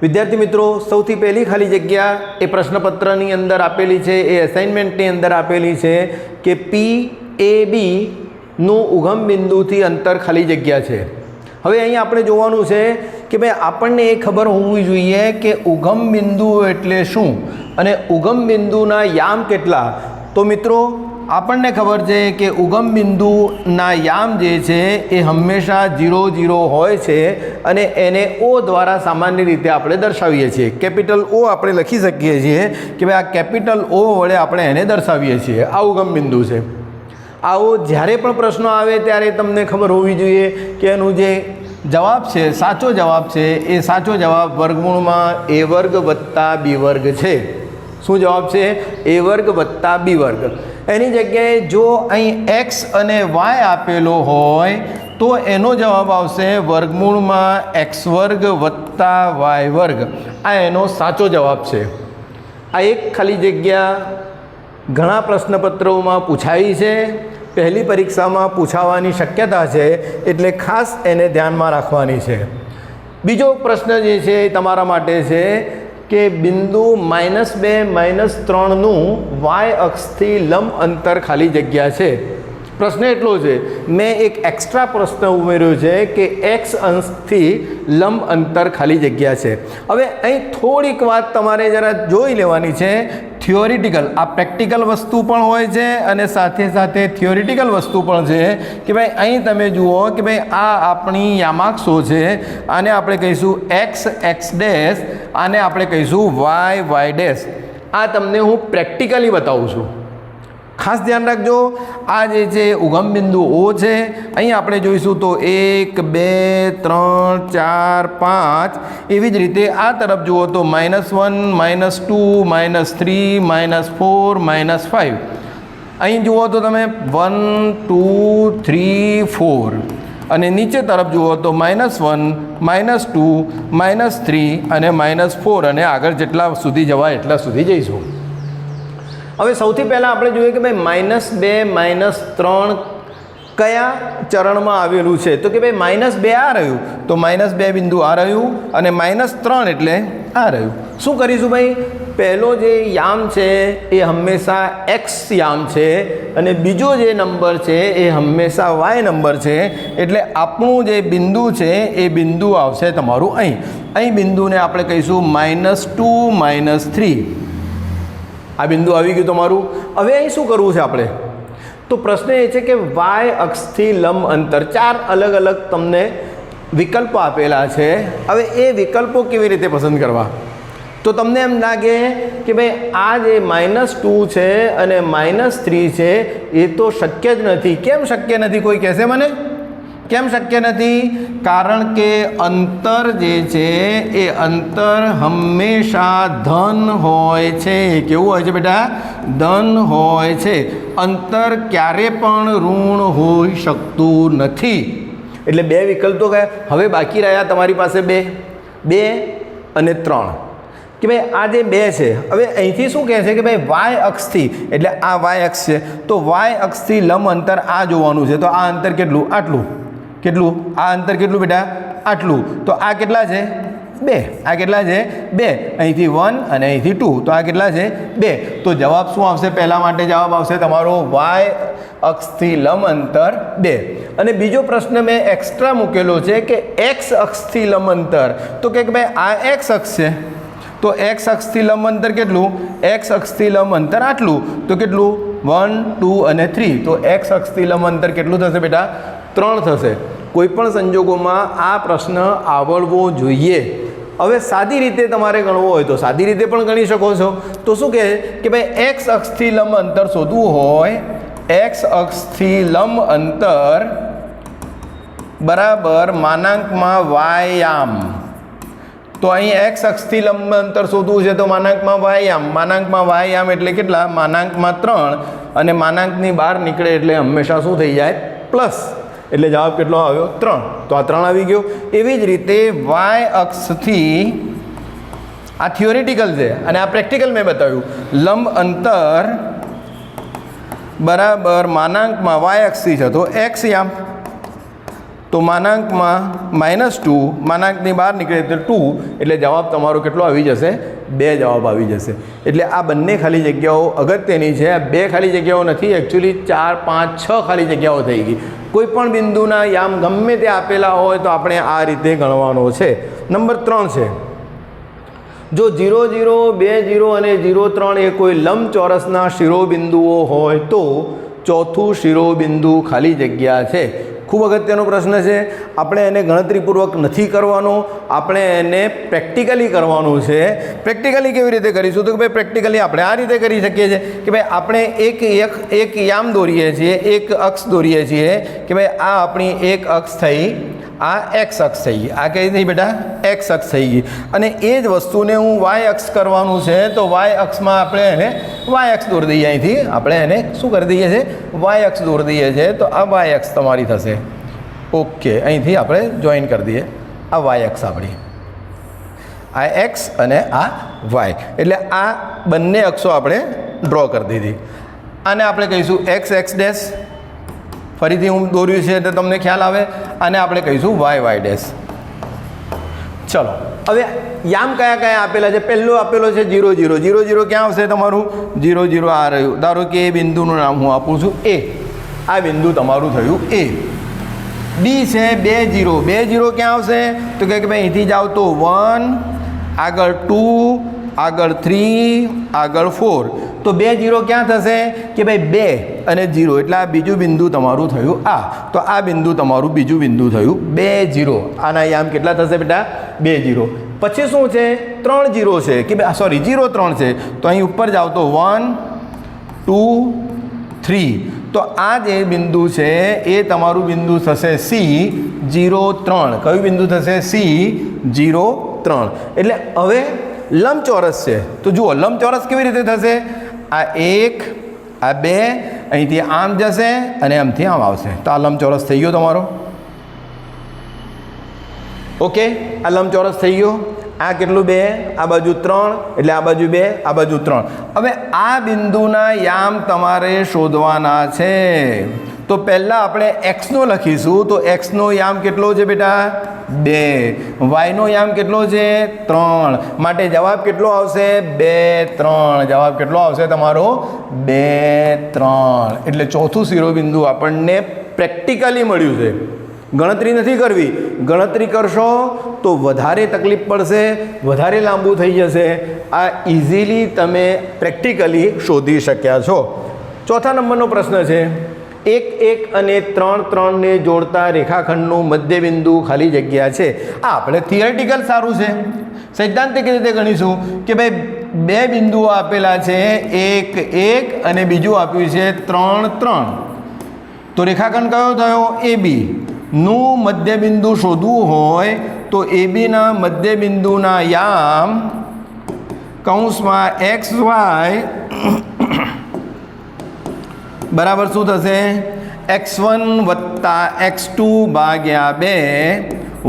विद्यार्थी मित्रों સૌથી પહેલી ખાલી જગ્યા એ પ્રશ્નપત્રની અંદર આપેલી છે, એ અસાઇનમેન્ટની અંદર આપેલી છે કે PAB નું ઉગમ બિંદુથી અંતર ખાલી જગ્યા છે। હવે અહીં આપણે જોવાનું છે કે ભાઈ આપણને એ ખબર હોવી જોઈએ કે ઉગમ બિંદુ એટલે શું અને ઉગમ બિંદુના યામ કેટલા। તો મિત્રો આપણને ખબર છે કે ઉગમ બિંદુના યામ જે છે એ હંમેશા 0 0 હોય છે અને એને O દ્વારા સામાન્ય રીતે આપણે દર્શાવીએ છીએ। કેપિટલ O આપણે લખી શકીએ છીએ કે ભાઈ આ કેપિટલ O વડે આપણે એને દર્શાવીએ છીએ। આ ઉગમ બિંદુ છે। આવો જ્યારે પણ પ્રશ્નો આવે ત્યારે તમને ખબર હોવી જોઈએ કે એનું જે જવાબ છે, સાચો જવાબ છે, એ સાચો જવાબ વર્ગમૂળમાં A વર્ગ વત્તા B વર્ગ છે। શું જવાબ છે? A વર્ગ વત્તા B વર્ગ। એની જગ્યાએ જો અહીં x અને y આપેલો હોય તો એનો જવાબ આવશે વર્ગમૂળમાં x વર્ગ વત્તા y વર્ગ। આ એનો સાચો જવાબ છે। આ એક ખાલી જગ્યા ઘણા પ્રશ્નપત્રોમાં પૂછાઈ છે, પહેલી પરીક્ષામાં પૂછાવાની શક્યતા છે, એટલે ખાસ એને ધ્યાનમાં રાખવાની છે। બીજો પ્રશ્ન જે છે એ તમારા માટે છે કે બિંદુ -2 -3નું y અક્ષથી લંબ અંતર ખાલી જગ્યા છે। પ્રશ્ન એટલો છે, મેં એક એક્સ્ટ્રા પ્રશ્ન ઉમેર્યો છે કે x અંશથી લંબ અંતર ખાલી જગ્યા છે। હવે અહીં થોડીક વાત તમારે જરા જોઈ લેવાની છે। થિયોરિટિકલ, આ પ્રેક્ટિકલ વસ્તુ પણ હોય છે અને સાથે સાથે થિયોરિટિકલ વસ્તુ પણ છે કે ભાઈ અહીં તમે જુઓ કે ભાઈ આ આપણી યામાક્ષો છે, આને આપણે કહીશું x x ડેશ, આને આપણે કહીશું y y ડેશ। આ તમને હું પ્રેક્ટિકલી બતાવું છું, ખાસ ધ્યાન રાખજો। આ જે છે ઉગમ બિંદુ O છે, અહીં આપણે જોઈશું તો 1 2 3 4 5, એવી જ રીતે આ તરફ જુઓ તો -1 -2 -3 -4 -5। અહીં જુઓ તો તમે 1 2 3 4, અને નીચે તરફ જુઓ તો -1 -2 -3 અને -4, અને આગળ જેટલા સુધી જવાય એટલા સુધી જઈશું। હવે સૌથી પહેલાં આપણે જોઈએ કે ભાઈ -2 -3 કયા ચરણમાં આવેલું છે, તો કે ભાઈ -2 આ રહ્યું, તો -2 બિંદુ આ રહ્યું, અને -3 એટલે આ રહ્યું। શું કરીશું ભાઈ? પહેલો જે યામ છે એ હંમેશા x યામ છે અને બીજો જે નંબર છે એ હંમેશા y નંબર છે, એટલે આપણું જે બિંદુ છે એ બિંદુ આવશે તમારું અહીં। અહીં બિંદુને આપણે કહીશું -2 -3। આ બિંદુ આવી ગયું તમારું। હવે અહીં શું કરવું છે આપણે? તો પ્રશ્ન એ છે કે y અક્ષથી લંબ અંતર 4 અલગ અલગ તમને વિકલ્પો આપેલા છે। હવે એ વિકલ્પો કેવી રીતે પસંદ કરવા? તો તમને એમ લાગે કે ભાઈ આ જે -2 છે અને -3 છે એ તો શક્ય જ નથી। કેમ શક્ય નથી? કોઈ કહેશે મને? કેમ શક્ય નથી? કારણ કે અંતર જે છે એ અંતર હંમેશા ધન હોય છે। કેવું હોય છે બેટા? ધન હોય છે। અંતર ક્યારે પણ ઋણ હોઈ શકતું નથી। એટલે બે વિકલ્પ તો કયા? હવે બાકી રહ્યા તમારી પાસે બે અને 3 કે ભાઈ આ જે 2 છે, હવે અહીંથી શું કહે છે કે ભાઈ y અક્ષથી, એટલે આ y અક્ષ છે, તો y અક્ષથી લંબ અંતર આ જોવાનું છે। તો આ અંતર કેટલું? આટલું। કેટલું? આ અંતર કેટલું બેટા? આટલું। તો આ કેટલા છે? 2। આ કેટલા છે? 2। અહીંથી 1 અને અહીંથી 2, તો આ કેટલા છે? 2। તો જવાબ શું આવશે? પહેલા માટે જવાબ આવશે તમારો y અક્ષથી લંબ અંતર 2। અને બીજો પ્રશ્ન મેં એક્સ્ટ્રા મૂકેલો છે કે x અક્ષથી લંબ અંતર, તો કે ભાઈ આ x અક્ષ છે, તો x અક્ષથી લંબ અંતર કેટલું? x અક્ષથી લંબ અંતર આટલું, તો કેટલું? 1 2 અને 3, તો x અક્ષથી લંબ અંતર કેટલું થશે બેટા? 3 થશે। કોઈ પણ સંજોગોમાં આ પ્રશ્ન આવડવો જોઈએ। હવે સાદી રીતે તમારે ગણવો હોય તો સાદી રીતે પણ ગણી શકો છો। તો શું કહે કે ભાઈ x અક્ષથી લંબ અંતર શોધવું હોય, x અક્ષથી લંબ અંતર બરાબર માનાંકમાં y યામ। તો અહીં x અક્ષથી લંબ અંતર શોધવું છે તો માનાંકમાં y યામ। માનાંકમાં y યામ એટલે કેટલા? માનાંકમાં 3, અને માનાંકની બહાર નીકળે એટલે હંમેશા શું થઈ જાય? પ્લસ। એટલે જવાબ કેટલો આવ્યો? 3। તો આ 3 આવી ગયો। એવી જ રીતે y અક્ષથી, આ થિયોરિટિકલ છે અને આ પ્રેક્ટિકલ મેં બતાવ્યું, લંબ અંતર બરાબર માનાંકમાં y અક્ષથી છે તો x યામ। તો માનાંકમાં -2 માનાંકની બહાર નીકળે તો 2 એટલે જવાબ તમારો કેટલો આવી જશે? 2 જવાબ આવી જશે. એટલે આ બંને ખાલી જગ્યાઓ અગત્યની છે. આ 2 ખાલી જગ્યાઓ નથી, એકચ્યુઅલી 4 5 6 ખાલી જગ્યાઓ થઈ ગઈ. કોઈ પણ બિંદુના યામ ગમે તે આપેલા હોય તો આપણે આ રીતે ગણવાનો છે. નંબર 3 છે, જો 0 0 2 0 અને 0 3 એ કોઈ લંબચોરસના શિરોબિંદુઓ હોય તો ચોથું શિરોબિંદુ ખાલી જગ્યા છે. ખૂબ અગત્યનો પ્રશ્ન છે. આપણે એને ગણતરીપૂર્વક નથી કરવાનો, આપણે એને પ્રેક્ટિકલી કરવાનું છે. પ્રેક્ટિકલી કેવી રીતે કરીશું? તો કે ભાઈ પ્રેક્ટિકલી આપણે આ રીતે કરી શકીએ છીએ કે ભાઈ આપણે એક યામ દોરીએ છીએ, એક અક્ષ દોરીએ છીએ કે ભાઈ આ આપણી એક અક્ષ થઈ, આ એક્સ અક્ષ થઈ ગઈ. આ કઈ થઈ બેટા? એક્સ અક્ષ થઈ ગઈ. અને એ જ વસ્તુને હું વાય અક્ષ કરવાનું છે તો વાય અક્ષમાં આપણે એને વાય અક્ષ દોરી દઈએ. અહીંથી આપણે એને શું કરી દઈએ છીએ? વાય અક્ષ દોરી દઈએ છીએ. તો આ વાય અક્ષ તમારી થશે. ઓકે, અહીંથી આપણે જોઈન કરી દઈએ. આ વાય અક્ષ આપણી, આ એક્સ અને આ વાય, એટલે આ બંને અક્ષો આપણે ડ્રો કરી દીધી. આને આપણે કહીશું એક્સ એક્સ ડેશ. ફરીથી હું દોર્યું છે તો તમને ખ્યાલ આવે. આને આપણે કહીશું વાય વાય ડેશ. ચલો, હવે યામ કયા કયા આપેલા છે? પહેલો આપેલો છે 0 0 0 0. ક્યાં આવશે તમારું? 0 0 આ રહ્યું. ધારો કે એ બિંદુનું નામ હું આપું છું એ. આ બિંદુ તમારું થયું એ. બી છે 2 0 2 0. ક્યાં આવશે? તો કે ભાઈ અહીંથી જાઓ તો 1, આગળ 2, આગળ 3, આગળ 4. તો 2 0 ક્યાં થશે? કે ભાઈ 2 અને 0 એટલે આ બીજું બિંદુ તમારું થયું આ. તો આ બિંદુ તમારું બીજું બિંદુ થયું 2 0. આના યામ કેટલા થશે બેટા? 2 0. પછી શું છે? 3 0 છે કે ભાઈ સોરી 0 3 છે. તો અહીં ઉપર જાઓ તો 1 2 3. તો આ જે બિંદુ છે એ તમારું બિંદુ થશે C0 3. કયું બિંદુ થશે? C0 3. એટલે હવે લંબચોરસ છે તો જુઓ લંબચોરસ કેવી રીતે થશે? આ 1, આ 2, અહીંથી આમ જશે અને આમથી આમ આવશે. તો આ લંબચોરસ થઈ ગયો તમારો. ઓકે, આ લંબચોરસ થઈ ગયો. આ કેટલું? 2, આ બાજુ 3, એટલે આ બાજુ 2, આ બાજુ 3. હવે આ બિંદુના યામ તમારે શોધવાના છે. તો પહેલાં આપણે એક્સનો લખીશું. તો એક્સનો યામ કેટલો છે બેટા? 2. વાયનો યામ કેટલો છે? 3. માટે જવાબ કેટલો આવશે? 2 3. જવાબ કેટલો આવશે તમારો? 2 3. એટલે ચોથું શિરોબિંદુ આપણને પ્રેક્ટિકલી મળ્યું છે. ગણતરી નથી કરવી. ગણતરી કરશો તો વધારે તકલીફ પડશે, વધારે લાંબુ થઈ જશે. આ ઇઝીલી તમે પ્રેક્ટિકલી શોધી શક્યા છો. ચોથા નંબરનો પ્રશ્ન છે, 1 1 અને 3 3 ને જોડતા રેખાખંડનું મધ્યબિંદુ ખાલી જગ્યા છે. આ આપણે થિયરેટિકલ સારું છે. સૈદ્ધાંતિક રીતે ગણીશું કે ભાઈ 2 બિંદુઓ આપેલા છે, 1 1 અને બીજું આપ્યું છે 3 3. તો રેખાખંડ કયો થયો? AB. નું મધ્યબિંદુ શોધવું હોય તો ABના મધ્યબિંદુના યામ કૌંસમાં XY બરાબર શું થશે? x1 + x2 ભાગ્યા 2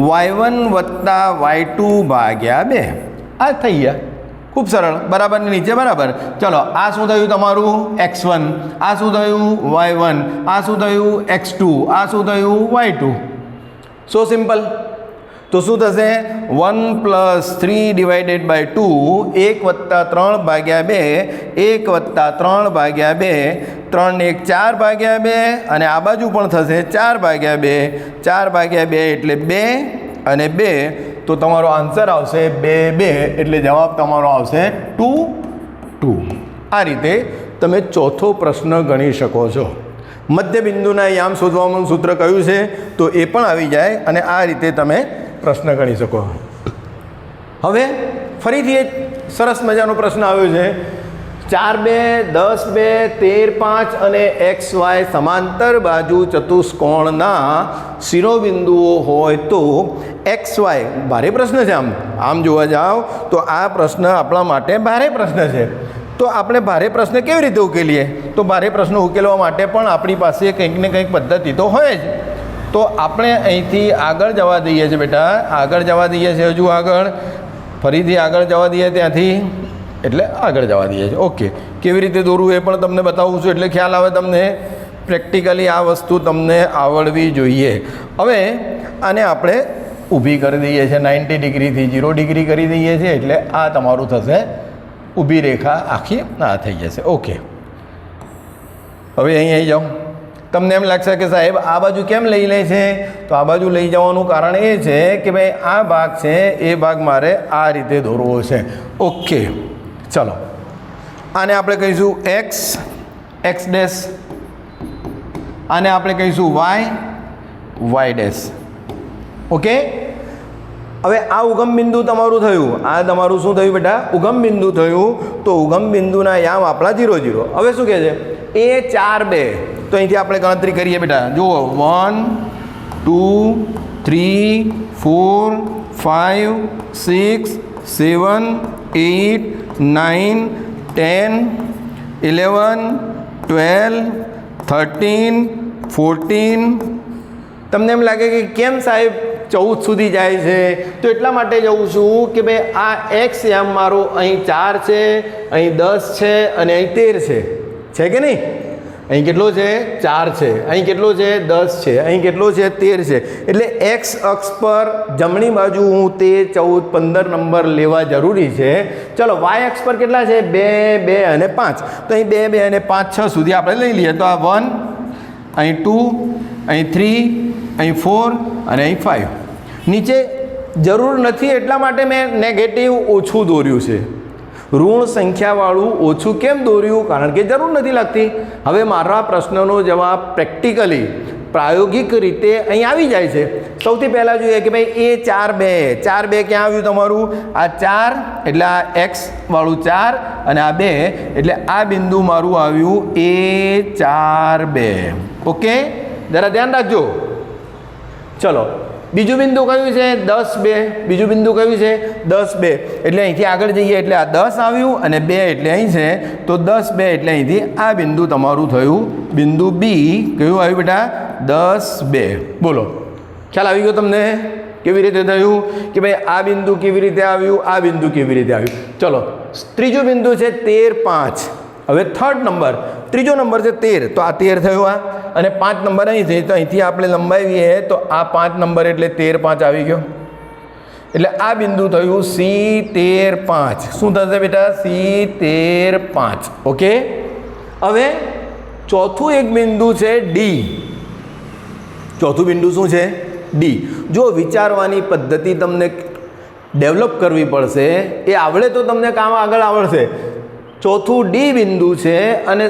y1 + y2 ભાગ્યા 2. આ થઈ ગયા. ખૂબ સરળ. બરાબર ને નીચે બરાબર. ચલો, આ શું થયું તમારું? x1. આ શું થયું? y1. આ શું થયું? x2. આ શું થયું? y2. સો સિમ્પલ. તો શું થશે? 1 + 3 / 2 1 + 3 ભાગ્યા 2 1 + 3 ભાગ્યા 2 3 ને 1 4 ભાગ્યા 2 અને આ બાજુ પણ થશે 4 ભાગ્યા 2 4 ભાગ્યા 2 એટલે 2 અને 2. તો તમારો આન્સર આવશે 2 2. એટલે જવાબ તમારો આવશે 2 2. આ રીતે તમે ચોથો પ્રશ્ન ગણી શકો છો. મધ્યબિંદુના યામ શોધવાનું સૂત્ર કયું છે તો એ પણ આવી જાય અને આ રીતે તમે પ્રશ્ન ગણી શકો. હવે ફરીથી એક સરસ મજાનો પ્રશ્ન આવ્યો છે. 4 2 10 2 13 5 અને XY સમાંતર બાજુ ચતુષ્કોણના શિરોબિંદુઓ હોય તો XY ભારે પ્રશ્ન છે. આમ જોવા જાઓ તો આ પ્રશ્ન આપણા માટે ભારે પ્રશ્ન છે. તો આપણે ભારે પ્રશ્ન કેવી રીતે ઉકેલીએ? તો ભારે પ્રશ્ન ઉકેલવા માટે પણ આપણી પાસે કંઈક ને કંઈક પદ્ધતિ તો હોય જ. તો આપણે અહીંથી આગળ જવા દઈએ છીએ બેટા. આગળ જવા દઈએ છીએ. હજુ આગળ ફરીથી આગળ જવા દઈએ ત્યાંથી, એટલે આગળ જવા દઈએ છીએ. ઓકે, કેવી રીતે દોરવું એ પણ તમને બતાવું છું એટલે ખ્યાલ આવે તમને. પ્રેક્ટિકલી આ વસ્તુ તમને આવડવી જોઈએ. હવે આને આપણે ઊભી કરી દઈએ છીએ 90 ડિગ્રીથી 0 ડિગ્રી કરી દઈએ છીએ એટલે આ તમારું થશે ઊભી રેખા આખી આ થઈ જશે. ઓકે, હવે અહીં આવી જાઓ. તમને એમ લાગશે કે સાહેબ આ બાજુ કેમ લઈ લે છે? તો આ બાજુ લઈ જવાનું કારણ એ છે કે ભાઈ આ ભાગ છે એ ભાગ મારે આ રીતે દોરવો છે. ઓકે, ચલો આને આપણે કહીશું એક્સ ડેશ, આને આપણે કહીશું વાય ડેશ. ઓકે, હવે આ ઉગમ બિંદુ તમારું થયું, આ તમારું શું થયું બેટા? ઉગમ બિંદુ થયું. તો ઉગમ બિંદુના યામ આપણા 0 0. હવે શું કહે છે? એ 4 2. તો અહીંથી આપણે ગણતરી કરીએ બેટા. જુઓ 1 2 3 4 5 6 7 8 9 10 11 12 13 14. તમને એમ લાગે કે કેમ સાહેબ 14 સુધી જાય છે? તો એટલા માટે જઉં છું કે ભાઈ આ એક્સ યામ મારું અહીં 4 છે, અહીં 10 છે અને અહીં 13 છે કે નહીં? અહીં કેટલો છે? 4 છે. અહીં કેટલો છે? 10 છે. અહીં કેટલો છે? 13 છે. એટલે એક્સ અક્ષ પર જમણી બાજુ હું 13 14 15 નંબર લેવા જરૂરી છે. ચલો વાય અક્ષ પર કેટલા છે? 2 2 અને 5. તો અહીં 2 2 અને 5 6 સુધી આપણે લઈ લઈએ. તો આ 1, અહીં 2, અહીં 3, અહીં 4 અને અહીં 5. નીચે જરૂર નથી એટલા માટે મેં નેગેટિવ ઓછું દોર્યું છે. ઋણ સંખ્યાવાળું ઓછું કેમ દોર્યું? કારણ કે જરૂર નથી લાગતી. હવે મારા પ્રશ્નનો જવાબ પ્રેક્ટિકલી પ્રાયોગિક રીતે અહીં આવી જાય છે. સૌથી પહેલાં જોઈએ કે ભાઈ એ 4 2 ક્યાં આવ્યું તમારું? આ 4 એટલે આ એક્સ વાળું 4 અને આ 2 એટલે આ બિંદુ મારું આવ્યું એ 4 2. ઓકે, જરા ધ્યાન રાખજો. ચલો બીજું બિંદુ કયું છે? 10 2. બીજું બિંદુ કયું છે? 10 2. એટલે અહીંથી આગળ જઈએ એટલે આ 10 આવ્યું અને 2 એટલે અહીં છે. તો 10 2 એટલે અહીંથી આ બિંદુ તમારું થયું બિંદુ બી. કયું આવ્યું બેટા? 10 2. બોલો, ખ્યાલ આવી ગયો તમને કેવી રીતે થયું? કે ભાઈ આ બિંદુ કેવી રીતે આવ્યું, આ બિંદુ કેવી રીતે આવ્યું. ચલો ત્રીજું બિંદુ છે 13 5. હવે થર્ડ નંબર, ત્રીજો નંબર છે 13. તો આ 13 થયું આ, અને 5 નંબર અહીં છે. તો અહીંથી આપણે લંબાવીએ તો આ 5 નંબર એટલે 13 5 આવી ગયો. એટલે આ બિંદુ થયું સી 13 5. શું થશે બેટા? સી 13 5. ઓકે, હવે ચોથું એક બિંદુ છે ડી. ચોથું બિંદુ શું છે? ડી. જો વિચારવાની પદ્ધતિ તમને ડેવલપ કરવી પડશે, એ આવડે તો તમને કામ આગળ આવડશે. ચોથું ડી બિંદુ છે અને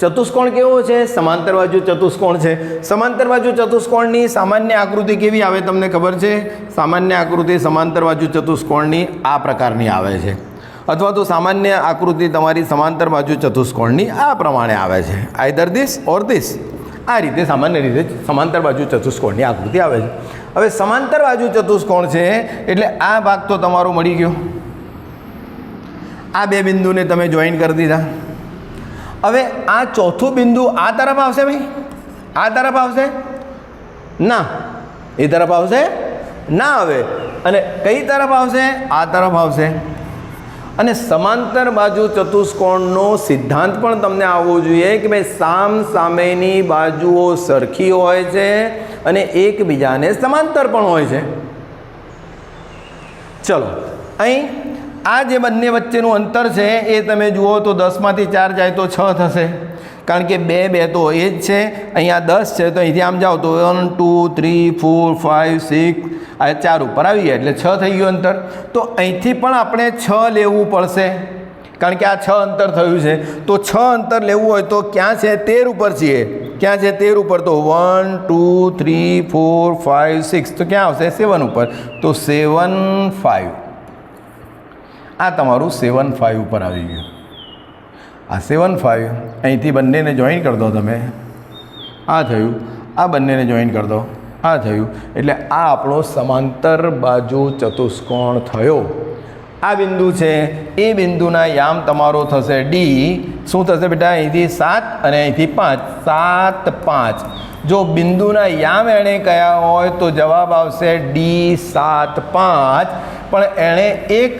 ચતુષ્કોણ કેવો છે? સમાંતર બાજુ ચતુષ્કોણ છે. સમાંતર બાજુ ચતુષ્કોણની સામાન્ય આકૃતિ કેવી આવે તમને ખબર છે? સામાન્ય આકૃતિ સમાંતર બાજુ ચતુષ્કોણની આ પ્રકારની આવે છે, અથવા તો સામાન્ય આકૃતિ તમારી સમાંતર બાજુ ચતુષ્કોણની આ પ્રમાણે આવે છે. Either this or this. આ રીતે સામાન્ય રીતે સમાંતર બાજુ ચતુષ્કોણની આકૃતિ આવે છે. હવે સમાંતર બાજુ ચતુષ્કોણ છે એટલે આ ભાગ તો તમારો મળી ગયો. આ બે બિંદુને તમે જોઈન કરી દીધા. હવે આ ચોથું બિંદુ આ તરફ આવશે ભાઈ? આ તરફ આવશે? ના. એ તરફ આવશે? ના આવે. અને કઈ તરફ આવશે? આ તરફ આવશે. અને સમાંતર બાજુ ચતુષ્કોણનો સિદ્ધાંત પણ તમને આવવો જોઈએ કે ભાઈ સામ સામેની બાજુઓ સરખી હોય છે અને એકબીજાને સમાંતર પણ હોય છે. ચલો અહીં આ જે બંને વચ્ચેનું અંતર છે એ તમે જુઓ તો 10 માંથી 4 જાય તો 6 થશે, કારણ કે 2 2 તો એ જ છે. અહીંયા 10 છે તો અહીંથી આમ જાઓ તો 1 2 3 4 5 6 આ 4 ઉપર આવી ગયા એટલે 6 થઈ ગયું અંતર. તો અહીંથી પણ આપણે 6 લેવું પડશે, કારણ કે આ 6 અંતર થયું છે. તો 6 અંતર લેવું હોય તો ક્યાં છે? 13 ઉપર છીએ. ક્યાં છે? 13 ઉપર. તો 1 2 3 4 5 6 તો ક્યાં આવશે? 7 ઉપર. તો 7 5. આ તમારું 7 5 ઉપર આવી ગયું. આ 7 5 અહીંથી બંનેને જોઈન કરી દો તમે. આ થયું. આ બંનેને જોઈન કરી દો. આ થયું. એટલે આ આપણો સમાંતર બાજુ ચતુષ્કોણ થયો. આ બિંદુ છે એ બિંદુના યામ તમારો થશે ડી. શું થશે બેટા? અહીંથી 7 અને અહીંથી 5. 7 5. જો બિંદુના યામ એણે કયા હોય તો જવાબ આવશે ડી 7 5. પણ એણે એક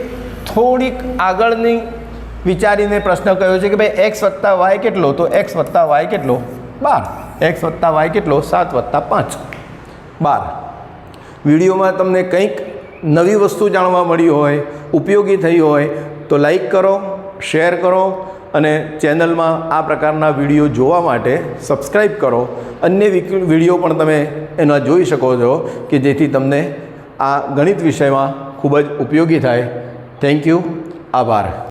થોડીક આગળની વિચારીને પ્રશ્ન કહ્યો છે કે ભાઈ એક્સ વત્તા વાય કેટલો? તો એક્સ વત્તા વાય કેટલો? 12. એક્સ વત્તા વાય કેટલો? 7 વત્તા 5 12. વિડીયોમાં તમને કંઈક નવી વસ્તુ જાણવા મળી હોય, ઉપયોગી થઈ હોય તો લાઈક કરો, શેર કરો અને ચેનલમાં આ પ્રકારના વિડીયો જોવા માટે સબસ્ક્રાઈબ કરો. અન્ય વિડીયો પણ તમે એના જોઈ શકો છો કે જેથી તમને આ ગણિત વિષયમાં ખૂબ જ ઉપયોગી થાય. Thank you. આભાર.